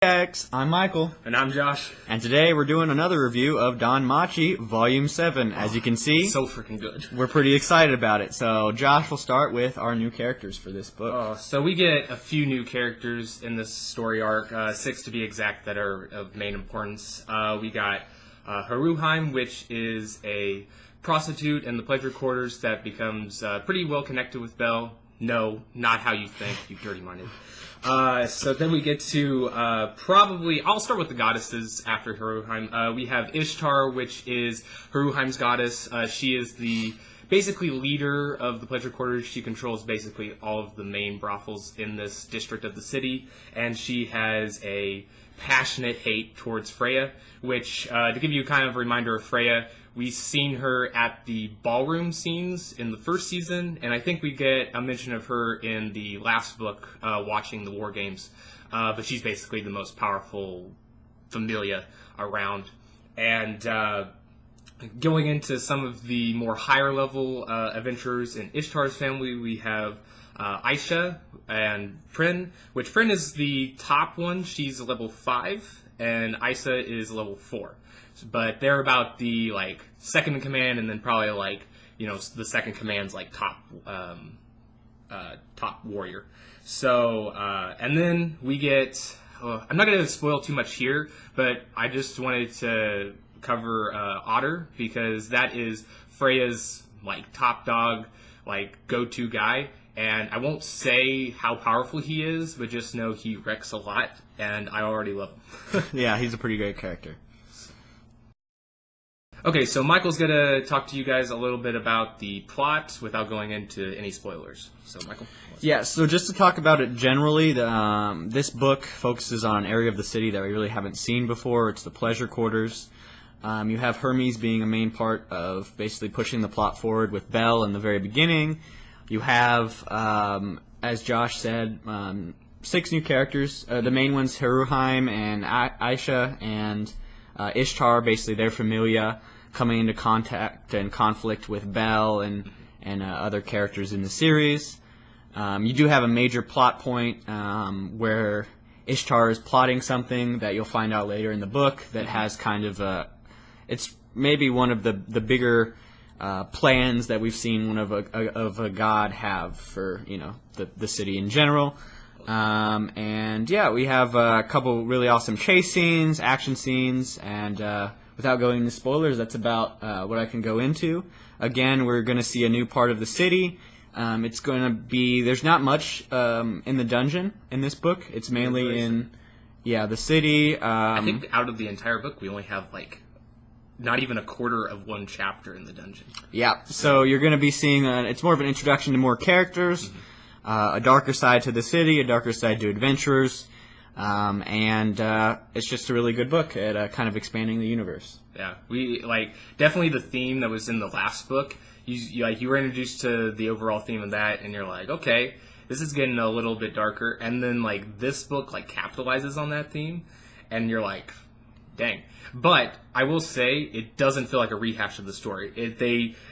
Addicts. I'm Michael. And I'm Josh. And today we're doing another review of Danmachi, Volume 7. As you can see, so freaking good. We're pretty excited about it. So Josh will start with our new characters for this book. So we get a few new characters in this story arc, 6 to be exact, that are of main importance. We got Haruheim, which is a prostitute in the pleasure quarters that becomes pretty well connected with Bell. No, not how you think, you dirty-minded. So then we get to I'll start with the goddesses after Haruheim. We have Ishtar, which is Haruheim's goddess. She is the basically leader of the pleasure quarters. She controls basically all of the main brothels in this district of the city, and she has a passionate hate towards Freya, which, to give you kind of a reminder of Freya, we've seen her at the ballroom scenes in the first season, and I think we get a mention of her in the last book, watching the war games. But she's basically the most powerful familia around. And going into some of the more higher level adventurers in Ishtar's family, we have Aisha and Prin, which Prin is the top one. She's level 5, and Isa is level 4. But they're about the second in command, and then probably the second command's top warrior. So and then we get. I'm not going to spoil too much here, but I just wanted to cover Otter, because that is Freya's top dog, go-to guy. And I won't say how powerful he is, but just know he wrecks a lot, and I already love him. Yeah, he's a pretty great character. Okay, so Michael's going to talk to you guys a little bit about the plot without going into any spoilers. So, Michael? Yeah, so just to talk about it generally, this book focuses on an area of the city that we really haven't seen before. It's the pleasure quarters. You have Hermes being a main part of basically pushing the plot forward with Bell in the very beginning. You have, as Josh said, 6 new characters. The main ones, Haruheim and Aisha and Ishtar, basically their familia, coming into contact and conflict with Bell and other characters in the series. You do have a major plot point where Ishtar is plotting something that you'll find out later in the book that has kind of it's maybe one of the bigger plans that we've seen one of a god have for the city in general. And yeah, we have a couple really awesome chase scenes, action scenes, and without going into spoilers, that's about what I can go into. Again, we're going to see a new part of the city. It's going to be, there's not much in the dungeon in this book. It's mainly in, the city. I think out of the entire book, we only have not even a quarter of one chapter in the dungeon. Yeah, so you're going to be seeing, it's more of an introduction to more characters. Mm-hmm. A darker side to the city, a darker side to adventurers, and it's just a really good book at kind of expanding the universe. Yeah, we definitely the theme that was in the last book. You were introduced to the overall theme of that, and you're like, okay, this is getting a little bit darker, and then this book capitalizes on that theme, and you're like, dang. But I will say it doesn't feel like a rehash of the story.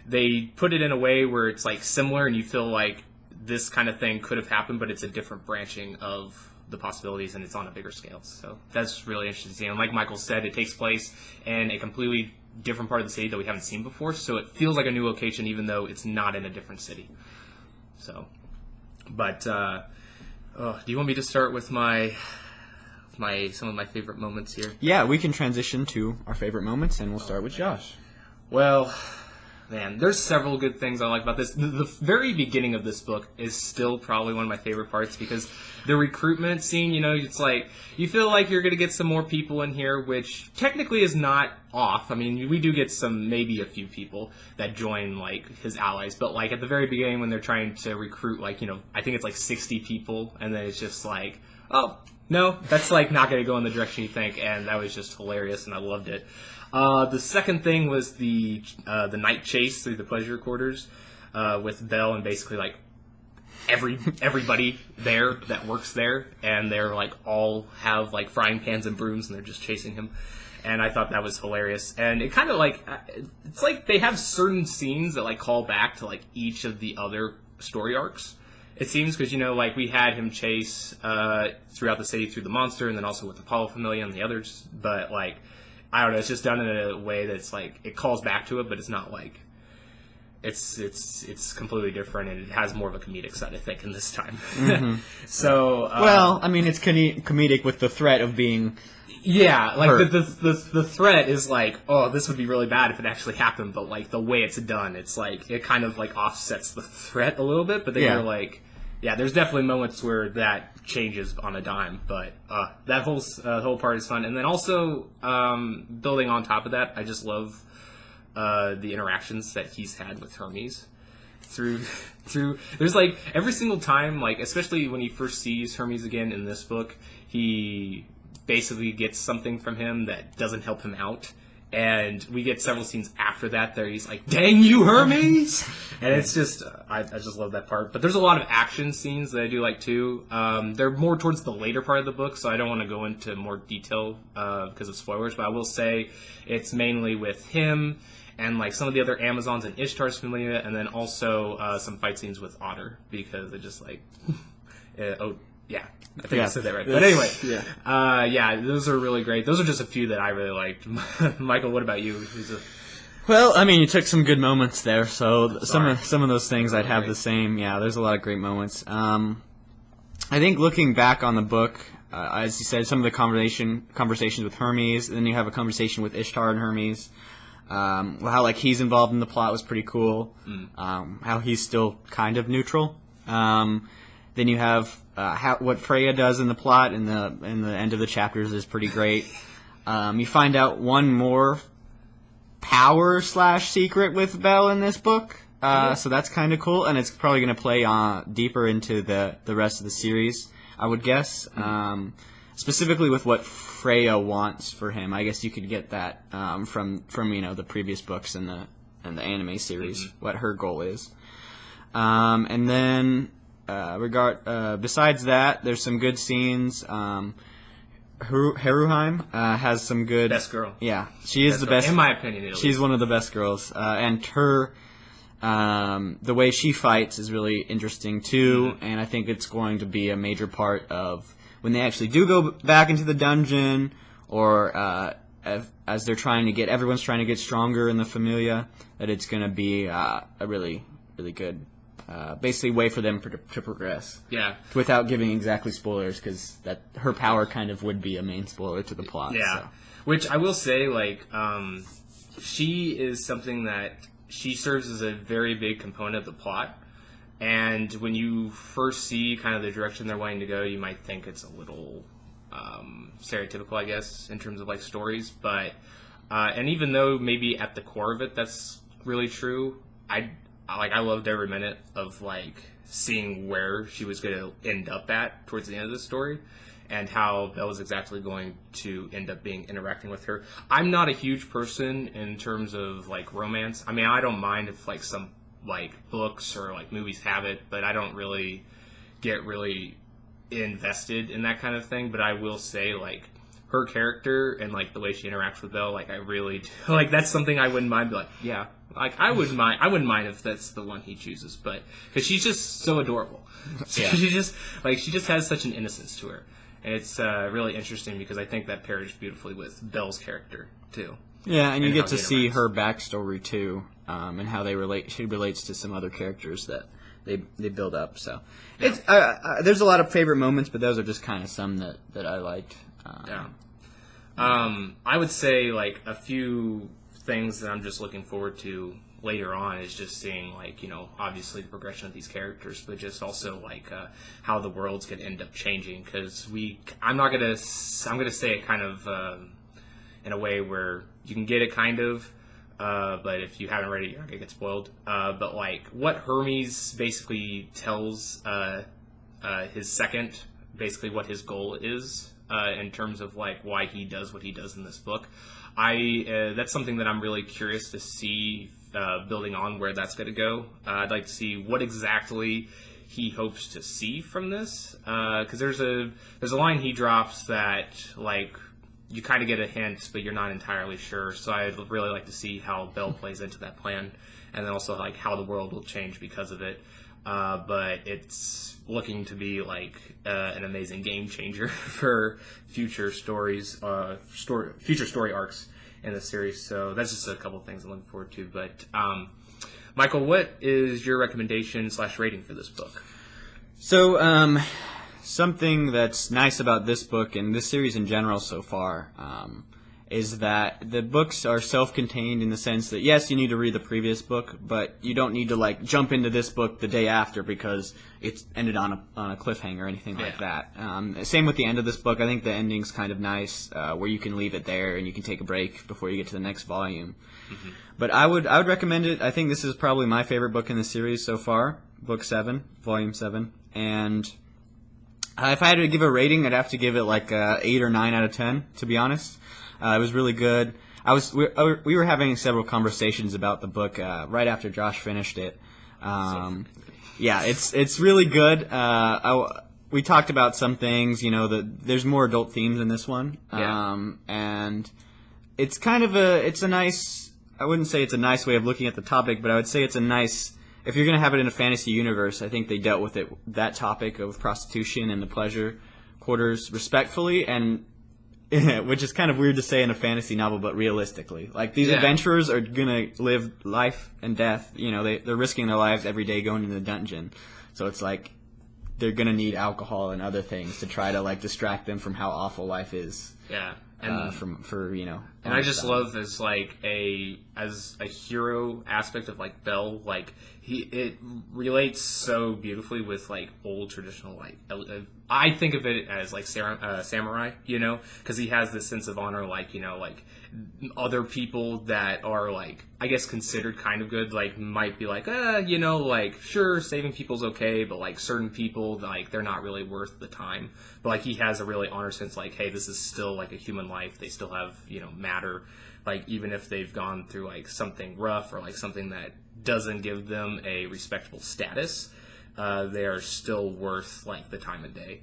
They put it in a way where it's similar, and you feel like this kind of thing could have happened, but it's a different branching of the possibilities, and it's on a bigger scale. So that's really interesting to see. And like Michael said, it takes place in a completely different part of the city that we haven't seen before, so it feels like a new location, even though it's not in a different city. So, but do you want me to start with some of my favorite moments here? Yeah, we can transition to our favorite moments, and we'll start with Josh. Well, man, there's several good things I like about this. The very beginning of this book is still probably one of my favorite parts, because the recruitment scene, it's you feel like you're going to get some more people in here, which technically is not off. I mean, we do get maybe a few people that join, his allies, but, at the very beginning when they're trying to recruit, I think it's 60 people, and then it's just oh, no, that's, not going to go in the direction you think, and that was just hilarious, and I loved it. The second thing was the night chase through the pleasure quarters with Bell and basically everybody there that works there, and they're all have frying pans and brooms, and they're just chasing him. And I thought that was hilarious. And it kind of it's they have certain scenes that call back to each of the other story arcs. It seems because, like we had him chase throughout the city through the monster, and then also with the Apollo Familia and the others. But like, I don't know, it's just done in a way that's like it calls back to it, but it's not like it's completely different, and it has more of a comedic side, I think, in this time. Mm-hmm. So well, I mean, it's comedic with the threat of being. Yeah, like the threat is like, oh, this would be really bad if it actually happened, but like the way it's done, it's like it kind of like offsets the threat a little bit, but then you're like, yeah, there's definitely moments where that changes on a dime, but that whole part is fun, and then also building on top of that, I just love the interactions that he's had with Hermes. Through there's like every single time, like especially when he first sees Hermes again in this book, he basically gets something from him that doesn't help him out, and we get several scenes after that there he's like, dang you, Hermes. And it's just I just love that part. But there's a lot of action scenes that I do like too. They're more towards the later part of the book, so I don't want to go into more detail because of spoilers, but I will say it's mainly with him and like some of the other Amazons and Ishtar's Familia, and then also some fight scenes with Otter, because it just like yeah, I think I said that right. But anyway, yeah, those are really great. Those are just a few that I really liked. Michael, what about you? Well, I mean, you took some good moments there, so some of those things I'd have the same. Yeah, there's a lot of great moments. I think looking back on the book, as you said, some of the conversations with Hermes, and then you have a conversation with Ishtar and Hermes. How like he's involved in the plot was pretty cool. How he's still kind of neutral. Then you have what Freya does in the plot in the end of the chapters is pretty great. You find out one more power / secret with Bell in this book, so that's kind of cool, and it's probably going to play deeper into the rest of the series, I would guess. Specifically with what Freya wants for him, I guess you could get that from the previous books and the anime series, what her goal is, and then. Besides that, there's some good scenes. Haruheim has some good. Best girl. Yeah, she is the best. In my opinion, she's one of the best girls, and her the way she fights is really interesting too. And I think it's going to be a major part of when they actually do go back into the dungeon, or as they're trying to get everyone's trying to get stronger in the Familia. That it's going to be a really really good. Basically, way for them to progress. Yeah. Without giving exactly spoilers, because that her power kind of would be a main spoiler to the plot. Yeah. So. Which I will say, like, she is something that she serves as a very big component of the plot. And when you first see kind of the direction they're wanting to go, you might think it's a little stereotypical, I guess, in terms of like stories. But and even though maybe at the core of it that's really true, I loved every minute of like seeing where she was going to end up at towards the end of the story, and how Belle was exactly going to end up interacting with her. I'm not a huge person in terms of like romance. I mean, I don't mind if like some like books or like movies have it, but I don't really get really invested in that kind of thing. But I will say like her character and like the way she interacts with Belle, like I really like that's something I wouldn't mind. Be like, yeah. Like I wouldn't mind if that's the one he chooses, but because she's just so adorable, she just has such an innocence to her, and it's really interesting because I think that pairs beautifully with Belle's character too. Yeah, and you get to see her backstory too, and how they relate. She relates to some other characters that they build up. So it's there's a lot of favorite moments, but those are just kind of some that I liked. I would say like a few things that I'm just looking forward to later on is just seeing like obviously the progression of these characters, but just also like how the world's gonna end up changing, because I'm gonna say it kind of in a way where you can get it kind of, but if you haven't read it, you're not gonna get spoiled. But like what Hermes basically tells his second, basically what his goal is in terms of like why he does what he does in this book. That's something that I'm really curious to see building on where that's going to go. I'd like to see what exactly he hopes to see from this, because there's a line he drops that like you kind of get a hint, but you're not entirely sure. So I'd really like to see how Belle plays into that plan, and then also like how the world will change because of it. but it's looking to be like an amazing game changer for future stories, future story arcs in the series. So that's just a couple of things I'm looking forward to. But Michael, what is your recommendation / rating for this book? So, something that's nice about this book and this series in general so far is that the books are self-contained in the sense that, yes, you need to read the previous book, but you don't need to, like, jump into this book the day after because it's ended on a cliffhanger or anything like that. Same with the end of this book. I think the ending's kind of nice, where you can leave it there and you can take a break before you get to the next volume. Mm-hmm. But I would recommend it. I think this is probably my favorite book in the series so far, Book 7, Volume 7. And if I had to give a rating, I'd have to give it like 8 or 9 out of 10, to be honest. It was really good. We were having several conversations about the book right after Josh finished it. Yeah, it's really good. We talked about some things. There's more adult themes in this one, and it's kind of it's a nice. I wouldn't say it's a nice way of looking at the topic, but I would say it's a nice. If you're going to have it in a fantasy universe, I think they dealt with that topic of prostitution and the pleasure quarters respectfully, and which is kind of weird to say in a fantasy novel, but realistically. Like, these adventurers are going to live life and death. They're risking their lives every day going into the dungeon. So it's like they're going to need alcohol and other things to try to, like, distract them from how awful life is. Yeah. And and I just love as like a hero aspect of like Bell, like it relates so beautifully with like old traditional like I think of it as like samurai, because he has this sense of honor, like like other people that are like I guess considered kind of good, like might be like like sure saving people's okay, but like certain people like they're not really worth the time. But like he has a really honor sense, like hey, this is still like a human life, they still have matter, like even if they've gone through like something rough or like something that doesn't give them a respectable status, they are still worth like the time of day.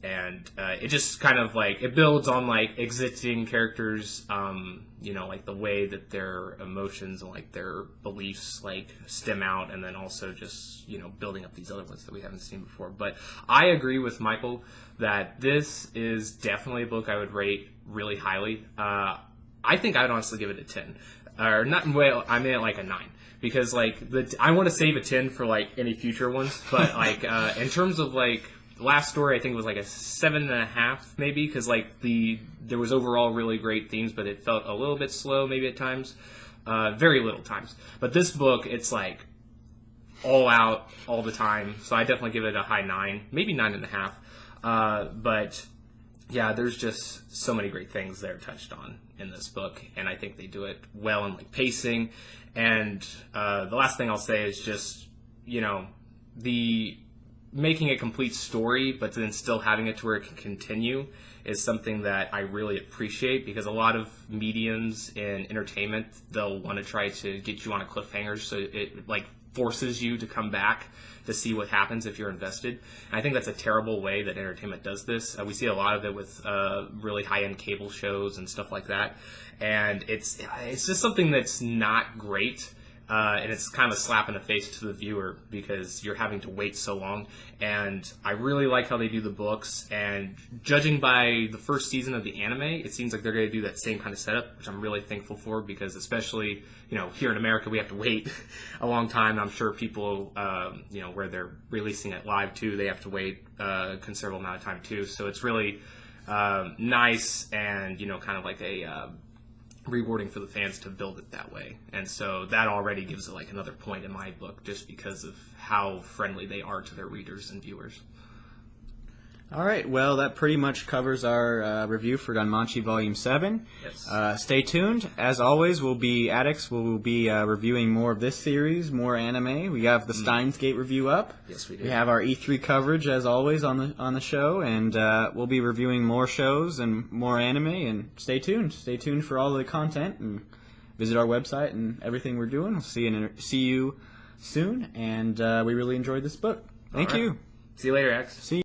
And it just kind of like it builds on like existing characters, like the way that their emotions and like their beliefs like stem out, and then also just building up these other ones that we haven't seen before. But I agree with Michael that this is definitely a book I would rate really highly. I think I'd honestly give it a 10, or not. Well, I meant like a 9. Because like I want to save a 10 for like any future ones, but like in terms of like the last story, I think it was like a 7.5 maybe, because like there was overall really great themes, but it felt a little bit slow maybe at times, very little times. But this book, it's like all out all the time, so I definitely give it a high 9, maybe 9.5. But yeah, there's just so many great things that are touched on in this book, and I think they do it well in like pacing. And the last thing I'll say is just, the making a complete story, but then still having it to where it can continue is something that I really appreciate, because a lot of mediums in entertainment, they'll want to try to get you on a cliffhanger, so it like forces you to come back to see what happens if you're invested. And I think that's a terrible way that entertainment does this. We see a lot of it with really high-end cable shows and stuff like that. And it's just something that's not great. And it's kind of a slap in the face to the viewer, because you're having to wait so long. And I really like how they do the books, and judging by the first season of the anime, it seems like they're going to do that same kind of setup, which I'm really thankful for, because especially, here in America, we have to wait a long time. I'm sure people, where they're releasing it live too, they have to wait a considerable amount of time too. So it's really nice and, kind of like a rewarding for the fans to build it that way. And so that already gives it like another point in my book, just because of how friendly they are to their readers and viewers. All right, well, that pretty much covers our review for Danmachi Volume 7. Yes. Stay tuned. As always, we'll be Addicts. We'll be reviewing more of this series, more anime. We have the Steins Gate review up. Yes, we do. We have our E3 coverage, as always, on the show, and we'll be reviewing more shows and more anime, and stay tuned. Stay tuned for all the content, and visit our website and everything we're doing. We'll see you soon, and we really enjoyed this book. Thank you. See you later, X. See you.